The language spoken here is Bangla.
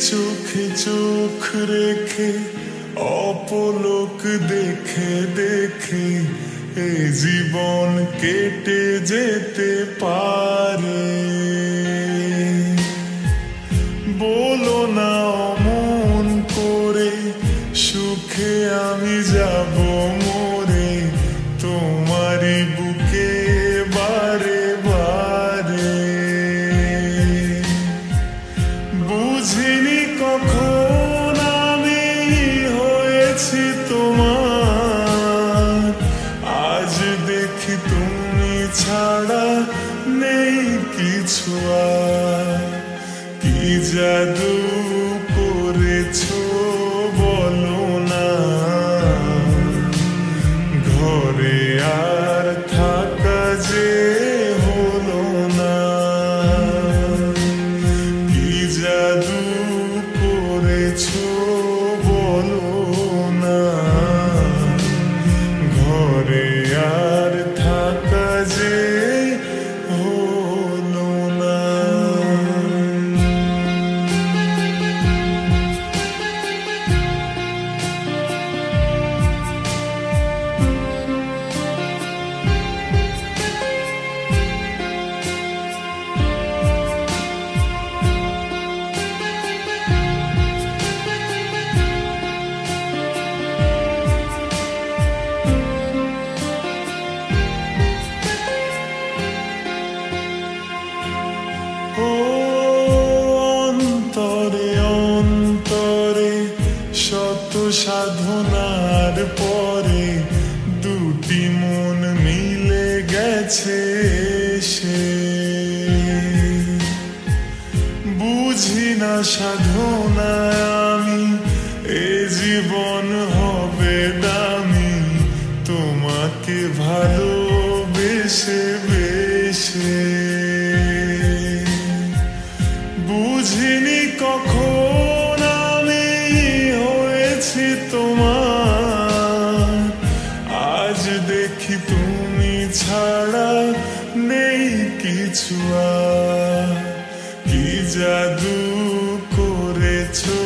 চোখে চোখ রেখে অপলক দেখে দেখে এ জীবন কেটে যেতে পারে। বলো না অমন করে, সুখে আমি যাব মরে তোমারই বুকে বারে বারে। বুঝিনি কখন আমি হয়েছি তোমার, আজ দেখি তুমি ছাড়া নেই কিছু আর। কি জাদু করেছো বলো না, ঘরে আর থাকা যে হলো না। কি জাদু করেছো বলো না, ঘরে আর থাকা যে হলো না। ও অন্তরে অন্তরে শত সাধনার পরে দুটি মন মিলে গেছে সে। বুঝি না সাধনায় আমি এ জীবন হবে দামি, তোমাকে ভালোবেসে বেসে। বুঝিনি কখন আমি হয়েছি তোমার, আজ দেখি তুমি ছাড়া নেই কিছু আর। কি জাদু করেছো